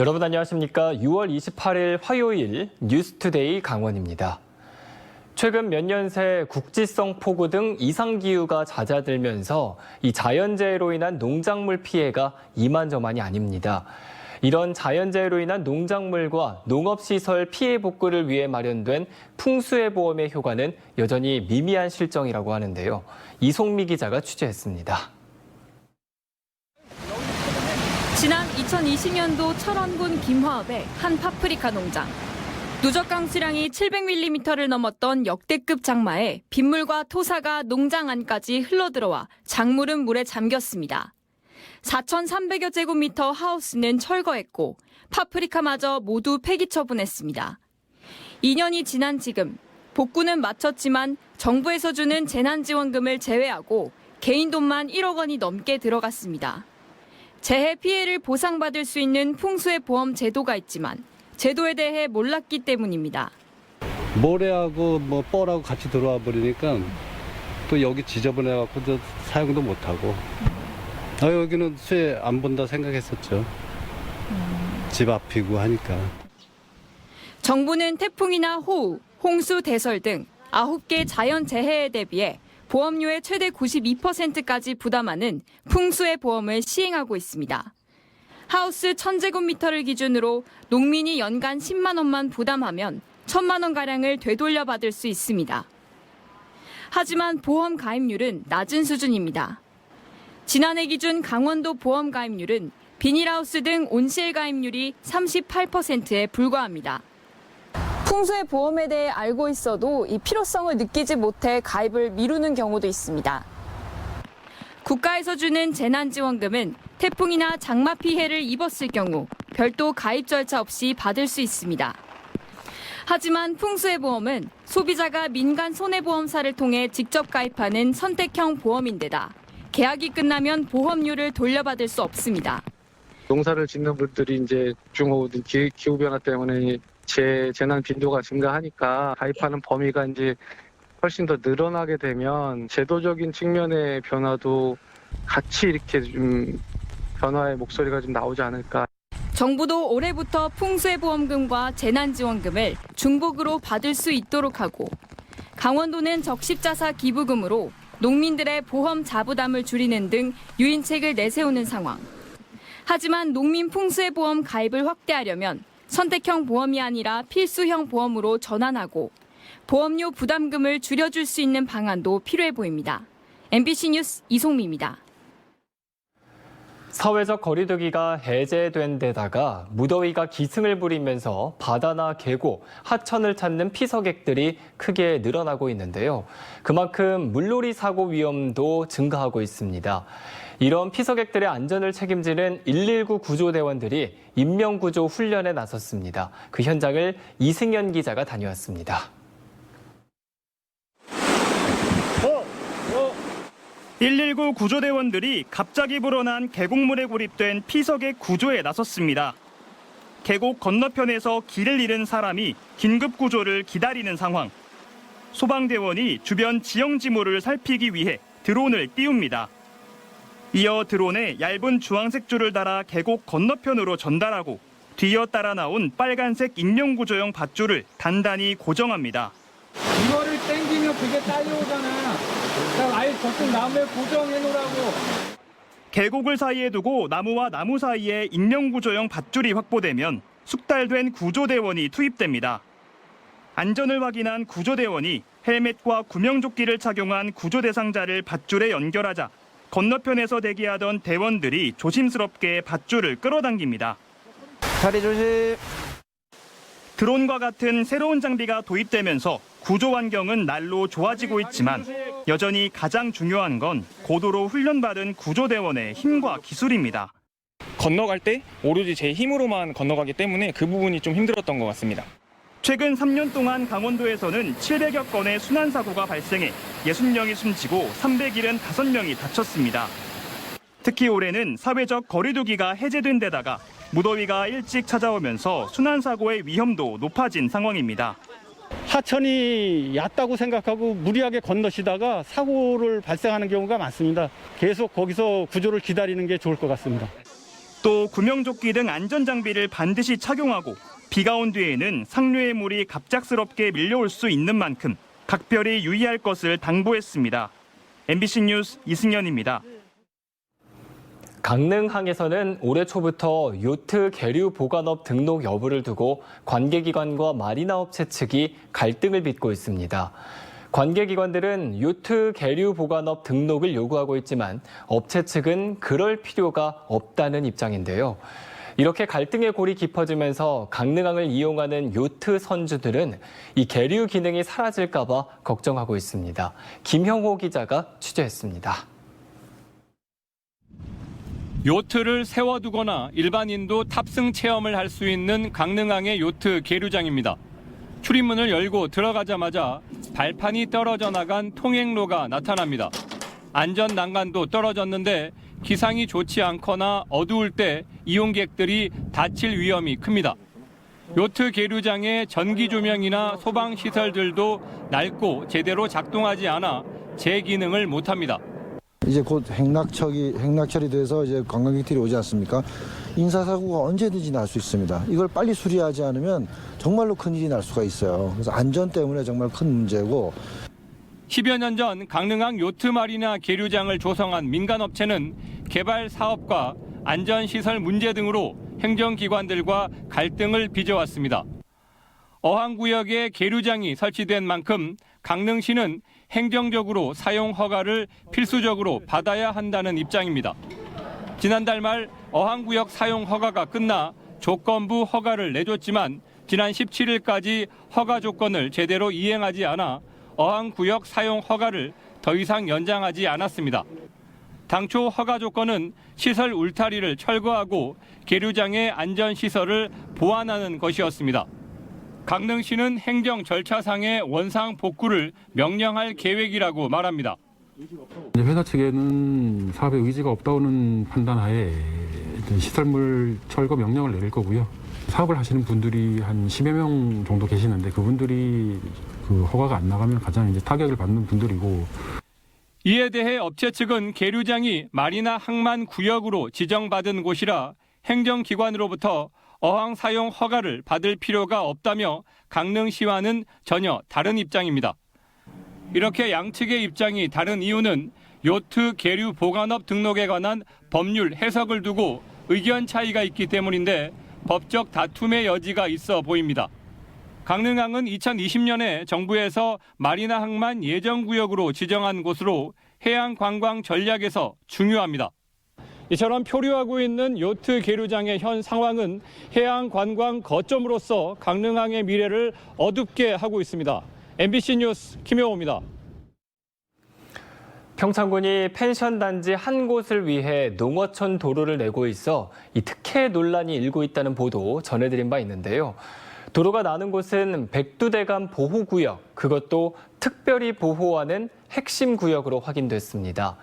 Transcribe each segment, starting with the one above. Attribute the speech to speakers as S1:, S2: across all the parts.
S1: 여러분 안녕하십니까? 6월 28일 화요일 뉴스투데이 강원입니다. 최근 몇 년 새 국지성 폭우 등 이상기후가 잦아들면서 이 자연재해로 인한 농작물 피해가 이만저만이 아닙니다. 이런 자연재해로 인한 농작물과 농업시설 피해 복구를 위해 마련된 풍수해보험의 효과는 여전히 미미한 실정이라고 하는데요. 이송미 기자가 취재했습니다.
S2: 지난 2020년도 철원군 김화읍의 한 파프리카 농장. 누적 강수량이 700mm를 넘었던 역대급 장마에 빗물과 토사가 농장 안까지 흘러들어와 작물은 물에 잠겼습니다. 4,300여 제곱미터 하우스는 철거했고 파프리카마저 모두 폐기 처분했습니다. 2년이 지난 지금 복구는 마쳤지만 정부에서 주는 재난지원금을 제외하고 개인 돈만 1억 원이 넘게 들어갔습니다. 재해 피해를 보상받을 수 있는 풍수해보험 제도가 있지만 제도에 대해 몰랐기 때문입니다.
S3: 모래하고 뻘하고 같이 들어와 버리니까 또 여기 지저분해갖고 사용도 못하고 여기는 수해 안 본다 생각했었죠. 집 앞이고 하니까.
S2: 정부는 태풍이나 호우, 홍수, 대설 등 9개 자연재해에 대비해 보험료의 최대 92%까지 부담하는 풍수해보험을 시행하고 있습니다. 하우스 1,000제곱미터를 기준으로 농민이 연간 10만 원만 부담하면 1,000만 원가량을 되돌려 받을 수 있습니다. 하지만 보험 가입률은 낮은 수준입니다. 지난해 기준 강원도 보험 가입률은 비닐하우스 등 온실 가입률이 38%에 불과합니다. 풍수의 보험에 대해 알고 있어도 이 필요성을 느끼지 못해 가입을 미루는 경우도 있습니다. 국가에서 주는 재난지원금은 태풍이나 장마 피해를 입었을 경우 별도 가입 절차 없이 받을 수 있습니다. 하지만 풍수의 보험은 소비자가 민간 손해보험사를 통해 직접 가입하는 선택형 보험인데다 계약이 끝나면 보험료를 돌려받을 수 없습니다.
S4: 농사를 짓는 분들이 이제 중호우 기후변화 때문에 재난 빈도가 증가하니까 가입하는 범위가 이제 훨씬 더 늘어나게 되면 제도적인 측면의 변화도 같이 이렇게 좀 변화의 목소리가 좀 나오지 않을까.
S2: 정부도 올해부터 풍수해보험금과 재난지원금을 중복으로 받을 수 있도록 하고 강원도는 적십자사 기부금으로 농민들의 보험 자부담을 줄이는 등 유인책을 내세우는 상황. 하지만 농민 풍수해보험 가입을 확대하려면 선택형 보험이 아니라 필수형 보험으로 전환하고 보험료 부담금을 줄여줄 수 있는 방안도 필요해 보입니다. MBC 뉴스 이송미입니다.
S1: 사회적 거리두기가 해제된 데다가 무더위가 기승을 부리면서 바다나 계곡, 하천을 찾는 피서객들이 크게 늘어나고 있는데요. 그만큼 물놀이 사고 위험도 증가하고 있습니다. 이런 피서객들의 안전을 책임지는 119 구조대원들이 인명구조 훈련에 나섰습니다. 그 현장을 이승현 기자가 다녀왔습니다.
S5: 119 구조대원들이 갑자기 불어난 계곡물에 고립된 피서객 구조에 나섰습니다. 계곡 건너편에서 길을 잃은 사람이 긴급 구조를 기다리는 상황. 소방대원이 주변 지형지물을 살피기 위해 드론을 띄웁니다. 이어 드론에 얇은 주황색 줄을 달아 계곡 건너편으로 전달하고 뒤이어 따라 나온 빨간색 인명구조용 밧줄을 단단히 고정합니다.
S6: 이거를 당기면 그게 딸려오잖아. 아예 저쪽 나무에 고정해 놓으라고.
S5: 계곡을 사이에 두고 나무와 나무 사이에 인명구조용 밧줄이 확보되면 숙달된 구조대원이 투입됩니다. 안전을 확인한 구조대원이 헬멧과 구명조끼를 착용한 구조 대상자를 밧줄에 연결하자 건너편에서 대기하던 대원들이 조심스럽게 밧줄을 끌어당깁니다.
S6: 다리 조심.
S5: 드론과 같은 새로운 장비가 도입되면서 구조 환경은 날로 좋아지고 있지만 여전히 가장 중요한 건 고도로 훈련받은 구조대원의 힘과 기술입니다.
S7: 건너갈 때 오로지 제 힘으로만 건너가기 때문에 그 부분이 좀 힘들었던 것 같습니다.
S5: 최근 3년 동안 강원도에서는 700여 건의 순환사고가 발생해 60명이 숨지고 375명이 다쳤습니다. 특히 올해는 사회적 거리두기가 해제된 데다가 무더위가 일찍 찾아오면서 순환사고의 위험도 높아진 상황입니다.
S3: 하천이 얕다고 생각하고 무리하게 건너시다가 사고를 발생하는 경우가 많습니다. 계속 거기서 구조를 기다리는 게 좋을 것 같습니다.
S5: 또 구명조끼 등 안전장비를 반드시 착용하고 비가 온 뒤에는 상류의 물이 갑작스럽게 밀려올 수 있는 만큼 각별히 유의할 것을 당부했습니다. MBC 뉴스 이승현입니다.
S1: 강릉항에서는 올해 초부터 요트 계류 보관업 등록 여부를 두고 관계기관과 마리나업체 측이 갈등을 빚고 있습니다. 관계기관들은 요트 계류 보관업 등록을 요구하고 있지만 업체 측은 그럴 필요가 없다는 입장인데요. 이렇게 갈등의 골이 깊어지면서 강릉항을 이용하는 요트 선주들은 이 계류 기능이 사라질까 봐 걱정하고 있습니다. 김형호 기자가 취재했습니다.
S8: 요트를 세워두거나 일반인도 탑승 체험을 할 수 있는 강릉항의 요트 계류장입니다. 출입문을 열고 들어가자마자 발판이 떨어져 나간 통행로가 나타납니다. 안전 난간도 떨어졌는데 기상이 좋지 않거나 어두울 때 이용객들이 다칠 위험이 큽니다. 요트 계류장의 전기 조명이나 소방 시설들도 낡고 제대로 작동하지 않아 제 기능을 못합니다.
S9: 이제 곧 행락철이 돼서 이제 관광객들이 오지 않습니까? 인사사고가 언제든지 날 수 있습니다. 이걸 빨리 수리하지 않으면 정말로 큰일이 날 수가 있어요. 그래서 안전 때문에 정말 큰 문제고.
S8: 10여 년 전 강릉항 요트 마리나 계류장을 조성한 민간업체는 개발 사업과 안전시설 문제 등으로 행정기관들과 갈등을 빚어왔습니다. 어항구역에 계류장이 설치된 만큼 강릉시는 행정적으로 사용 허가를 필수적으로 받아야 한다는 입장입니다. 지난달 말 어항구역 사용 허가가 끝나 조건부 허가를 내줬지만 지난 17일까지 허가 조건을 제대로 이행하지 않아 어항구역 사용 허가를 더 이상 연장하지 않았습니다. 당초 허가 조건은 시설 울타리를 철거하고 계류장의 안전시설을 보완하는 것이었습니다. 강릉시는 행정 절차상의 원상 복구를 명령할 계획이라고 말합니다.
S10: 회사 측에는 사업에 의지가 없다는 판단하에 시설물 철거 명령을 내릴 거고요. 사업을 하시는 분들이 한 10여 명 정도 계시는데 그분들이 그 허가가 안 나가면 가장 이제 타격을 받는 분들이고.
S8: 이에 대해 업체 측은 계류장이 마리나 항만 구역으로 지정받은 곳이라 행정기관으로부터 어항 사용 허가를 받을 필요가 없다며 강릉시와는 전혀 다른 입장입니다. 이렇게 양측의 입장이 다른 이유는 요트 계류 보관업 등록에 관한 법률 해석을 두고 의견 차이가 있기 때문인데 법적 다툼의 여지가 있어 보입니다. 강릉항은 2020년에 정부에서 마리나 항만 예정구역으로 지정한 곳으로 해양 관광 전략에서 중요합니다. 이처럼 표류하고 있는 요트 계류장의 현 상황은 해양 관광 거점으로서 강릉항의 미래를 어둡게 하고 있습니다. MBC 뉴스 김효호입니다.
S1: 평창군이 펜션 단지 한 곳을 위해 농어촌 도로를 내고 있어 이 특혜 논란이 일고 있다는 보도 전해드린 바 있는데요. 도로가 나는 곳은 백두대간 보호구역, 그것도 특별히 보호하는 핵심 구역으로 확인됐습니다.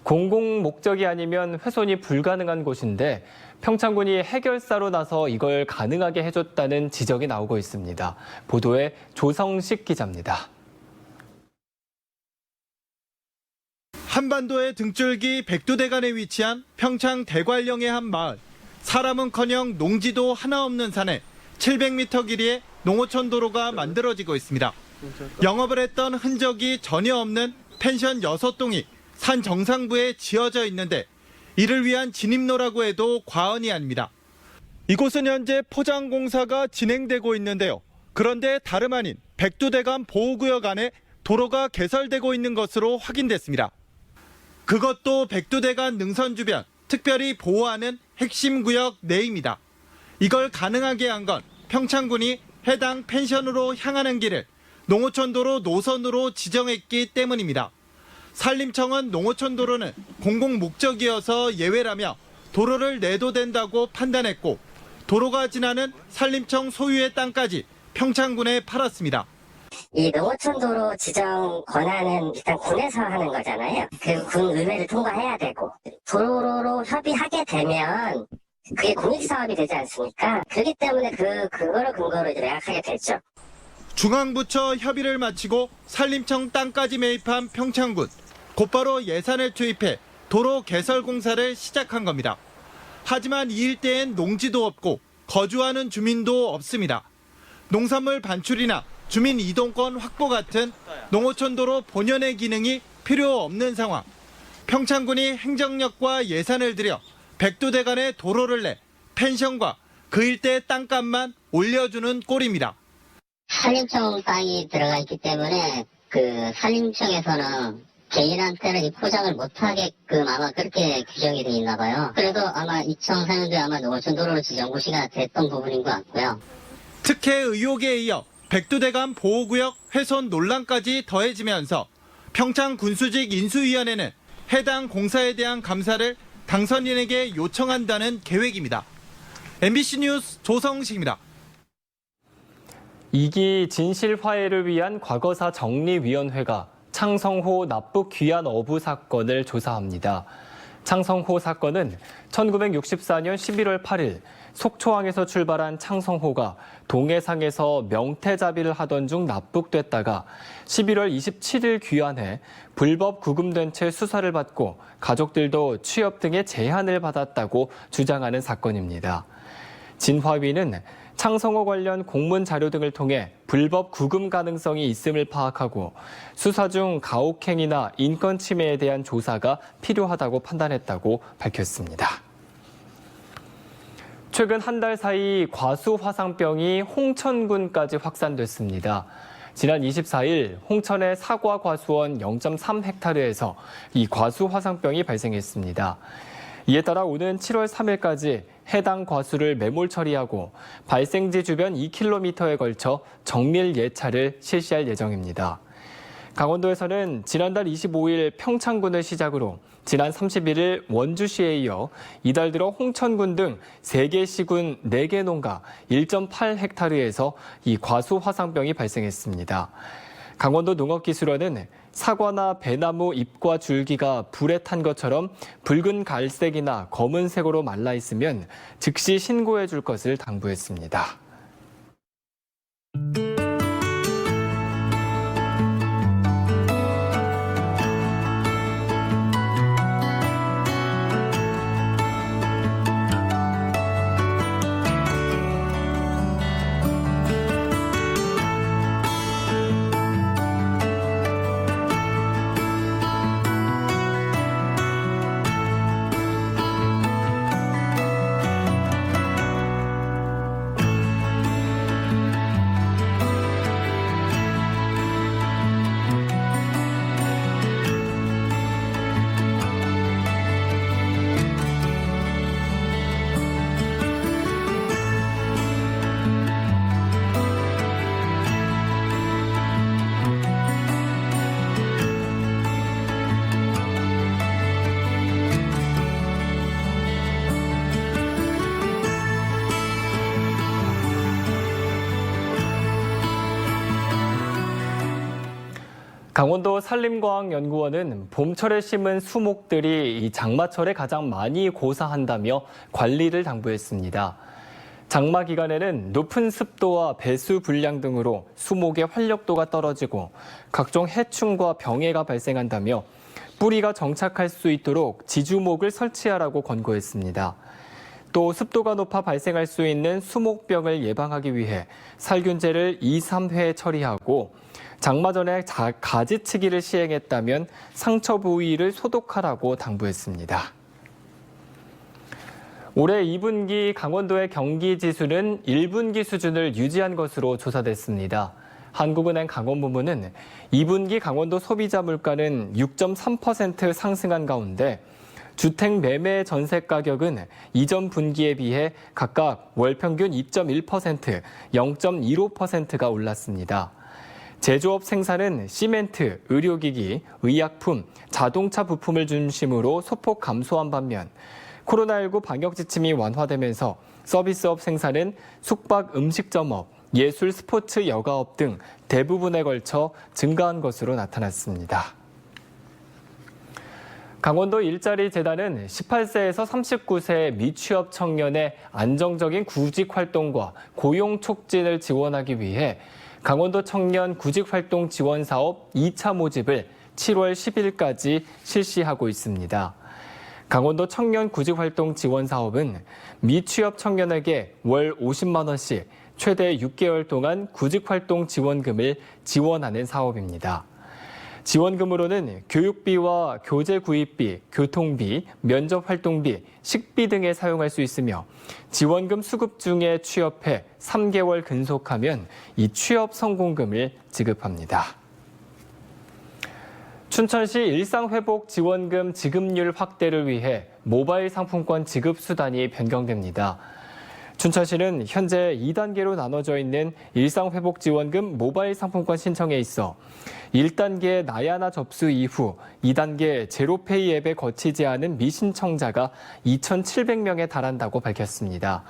S1: 공공 목적이 아니면 훼손이 불가능한 곳인데 평창군이 해결사로 나서 이걸 가능하게 해줬다는 지적이 나오고 있습니다. 보도에 조성식 기자입니다.
S11: 한반도의 등줄기 백두대간에 위치한 평창 대관령의 한 마을. 사람은커녕 농지도 하나 없는 산에 700m 길이의 농어촌 도로가 만들어지고 있습니다. 영업을 했던 흔적이 전혀 없는 펜션 6동이 산 정상부에 지어져 있는데 이를 위한 진입로라고 해도 과언이 아닙니다. 이곳은 현재 포장 공사가 진행되고 있는데요. 그런데 다름 아닌 백두대간 보호구역 안에 도로가 개설되고 있는 것으로 확인됐습니다. 그것도 백두대간 능선 주변 특별히 보호하는 핵심 구역 내입니다. 이걸 가능하게 한 건 평창군이 해당 펜션으로 향하는 길을 농어촌도로 노선으로 지정했기 때문입니다. 산림청은 농어촌 도로는 공공 목적이어서 예외라며 도로를 내도 된다고 판단했고 도로가 지나는 산림청 소유의 땅까지 평창군에 팔았습니다.
S12: 이 농어촌 도로 지정 권한은 일단 군에서 하는 거잖아요. 그 군 의회를 통과해야 되고 도로로 협의하게 되면 그게 공익사업이 되지 않습니까? 그렇기 때문에 그거를 근거로 이제 매각하게 됐죠.
S11: 중앙부처 협의를 마치고 산림청 땅까지 매입한 평창군. 곧바로 예산을 투입해 도로 개설 공사를 시작한 겁니다. 하지만 이 일대엔 농지도 없고 거주하는 주민도 없습니다. 농산물 반출이나 주민 이동권 확보 같은 농어촌도로 본연의 기능이 필요 없는 상황. 평창군이 행정력과 예산을 들여 백두대간에 도로를 내 펜션과 그 일대 땅값만 올려주는 꼴입니다.
S12: 산림청 땅이 들어가 있기 때문에 그 산림청에서는 개인한테는 이 포장을 못하게끔 아마 그렇게 규정이 돼 있나 봐요. 그래도 아마 2004년도에 아마 농어촌 도로로 지정고시가 됐던 부분인 것 같고요.
S11: 특혜 의혹에 이어 백두대간 보호구역 훼손 논란까지 더해지면서 평창 군수직 인수위원회는 해당 공사에 대한 감사를 당선인에게 요청한다는 계획입니다. MBC 뉴스 조성식입니다.
S1: 2기 진실 화해를 위한 과거사 정리위원회가 창성호 납북 귀환 어부 사건을 조사합니다. 창성호 사건은 1964년 11월 8일 속초항에서 출발한 창성호가 동해상에서 명태잡이를 하던 중 납북됐다가 11월 27일 귀환해 불법 구금된 채 수사를 받고 가족들도 취업 등의 제한을 받았다고 주장하는 사건입니다. 진화위는 창성호 관련 공문 자료 등을 통해 불법 구금 가능성이 있음을 파악하고 수사 중 가혹행위나 인권 침해에 대한 조사가 필요하다고 판단했다고 밝혔습니다. 최근 한 달 사이 과수 화상병이 홍천군까지 확산됐습니다. 지난 24일 홍천의 사과 과수원 0.3헥타르에서 이 과수 화상병이 발생했습니다. 이에 따라 오는 7월 3일까지 해당 과수를 매몰 처리하고 발생지 주변 2km에 걸쳐 정밀 예찰을 실시할 예정입니다. 강원도에서는 지난달 25일 평창군을 시작으로 지난 31일 원주시에 이어 이달 들어 홍천군 등 3개 시군 4개 농가 1.8헥타르에서 이 과수 화상병이 발생했습니다. 강원도 농업기술원은 사과나 배나무 잎과 줄기가 불에 탄 것처럼 붉은 갈색이나 검은색으로 말라 있으면 즉시 신고해 줄 것을 당부했습니다. 강원도 산림과학연구원은 봄철에 심은 수목들이 이 장마철에 가장 많이 고사한다며 관리를 당부했습니다. 장마 기간에는 높은 습도와 배수 불량 등으로 수목의 활력도가 떨어지고 각종 해충과 병해가 발생한다며 뿌리가 정착할 수 있도록 지주목을 설치하라고 권고했습니다. 또 습도가 높아 발생할 수 있는 수목병을 예방하기 위해 살균제를 2, 3회 처리하고 장마 전에 가지치기를 시행했다면 상처 부위를 소독하라고 당부했습니다. 올해 2분기 강원도의 경기 지수는 1분기 수준을 유지한 것으로 조사됐습니다. 한국은행 강원부문은 2분기 강원도 소비자 물가는 6.3% 상승한 가운데 주택 매매 전세 가격은 이전 분기에 비해 각각 월 평균 2.1%, 0.15%가 올랐습니다. 제조업 생산은 시멘트, 의료기기, 의약품, 자동차 부품을 중심으로 소폭 감소한 반면 코로나19 방역 지침이 완화되면서 서비스업 생산은 숙박 음식점업, 예술 스포츠 여가업 등 대부분에 걸쳐 증가한 것으로 나타났습니다. 강원도 일자리 재단은 18세에서 39세 미취업 청년의 안정적인 구직 활동과 고용 촉진을 지원하기 위해 강원도 청년 구직활동 지원 사업 2차 모집을 7월 10일까지 실시하고 있습니다. 강원도 청년 구직활동 지원 사업은 미취업 청년에게 월 50만 원씩 최대 6개월 동안 구직활동 지원금을 지원하는 사업입니다. 지원금으로는 교육비와 교재 구입비, 교통비, 면접 활동비, 식비 등에 사용할 수 있으며 지원금 수급 중에 취업해 3개월 근속하면 이 취업 성공금을 지급합니다. 춘천시 일상회복 지원금 지급률 확대를 위해 모바일 상품권 지급 수단이 변경됩니다. 춘천시는 현재 2단계로 나눠져 있는 일상회복지원금 모바일 상품권 신청에 있어 1단계 나야나 접수 이후 2단계 제로페이 앱에 거치지 않은 미신청자가 2,700명에 달한다고 밝혔습니다.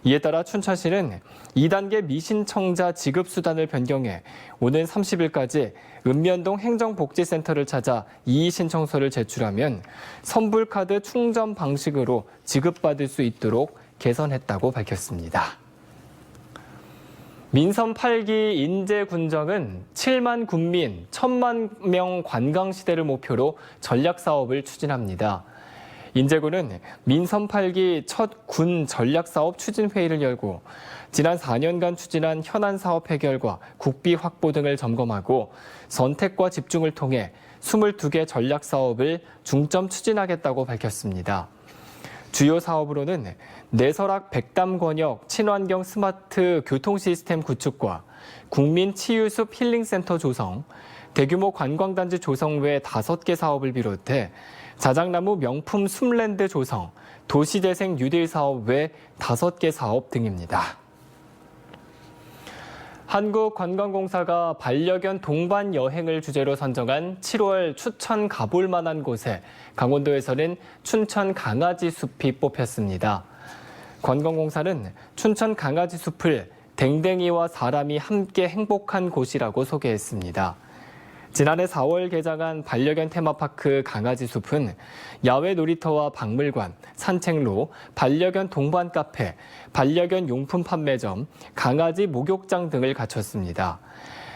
S1: 이에 따라 춘천시는 2단계 미신청자 지급 수단을 변경해 오는 30일까지 읍면동 행정복지센터를 찾아 이의 신청서를 제출하면 선불카드 충전 방식으로 지급받을 수 있도록 개선했다고 밝혔습니다. 민선 8기 인재군정은 7만 군민, 1,000만 명 관광 시대를 목표로 전략 사업을 추진합니다. 인재군은 민선 8기 첫 군 전략 사업 추진 회의를 열고 지난 4년간 추진한 현안 사업 해결과 국비 확보 등을 점검하고 선택과 집중을 통해 22개 전략 사업을 중점 추진하겠다고 밝혔습니다. 주요 사업으로는 내설악 백담 권역 친환경 스마트 교통 시스템 구축과 국민 치유숲 힐링센터 조성, 대규모 관광단지 조성 외 5개 사업을 비롯해 자작나무 명품 숲랜드 조성, 도시재생 뉴딜 사업 외 5개 사업 등입니다. 한국관광공사가 반려견 동반 여행을 주제로 선정한 7월 추천 가볼 만한 곳에 강원도에서는 춘천 강아지 숲이 뽑혔습니다. 관광공사는 춘천 강아지 숲을 댕댕이와 사람이 함께 행복한 곳이라고 소개했습니다. 지난해 4월 개장한 반려견 테마파크 강아지 숲은 야외 놀이터와 박물관, 산책로, 반려견 동반 카페, 반려견 용품 판매점, 강아지 목욕장 등을 갖췄습니다.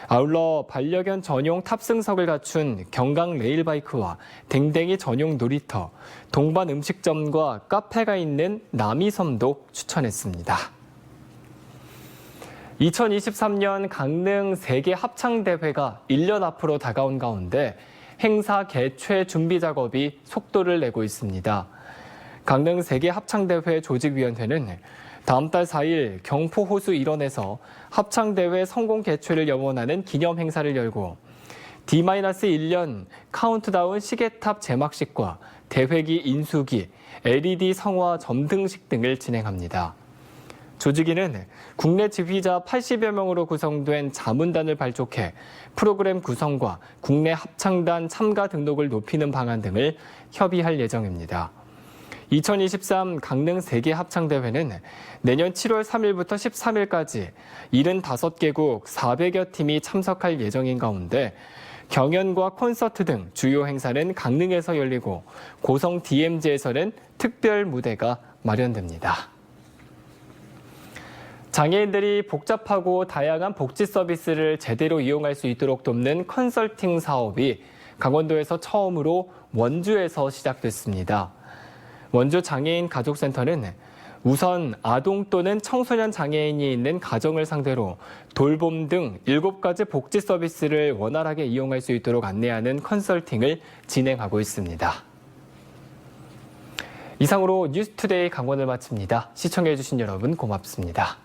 S1: 아울러 반려견 전용 탑승석을 갖춘 경강 레일바이크와 댕댕이 전용 놀이터, 동반 음식점과 카페가 있는 남이섬도 추천했습니다. 2023년 강릉 세계 합창대회가 1년 앞으로 다가온 가운데 행사 개최 준비 작업이 속도를 내고 있습니다. 강릉 세계 합창대회 조직위원회는 다음 달 4일 경포호수 일원에서 합창대회 성공 개최를 염원하는 기념 행사를 열고 D-1년 카운트다운 시계탑 제막식과 대회기 인수기, LED 성화 점등식 등을 진행합니다. 조직위는 국내 지휘자 80여 명으로 구성된 자문단을 발족해 프로그램 구성과 국내 합창단 참가 등록을 높이는 방안 등을 협의할 예정입니다. 2023 강릉 세계 합창대회는 내년 7월 3일부터 13일까지 75개국 400여 팀이 참석할 예정인 가운데 경연과 콘서트 등 주요 행사는 강릉에서 열리고 고성 DMZ에서는 특별 무대가 마련됩니다. 장애인들이 복잡하고 다양한 복지 서비스를 제대로 이용할 수 있도록 돕는 컨설팅 사업이 강원도에서 처음으로 원주에서 시작됐습니다. 원주 장애인 가족센터는 우선 아동 또는 청소년 장애인이 있는 가정을 상대로 돌봄 등 7가지 복지 서비스를 원활하게 이용할 수 있도록 안내하는 컨설팅을 진행하고 있습니다. 이상으로 뉴스투데이 강원을 마칩니다. 시청해주신 여러분 고맙습니다.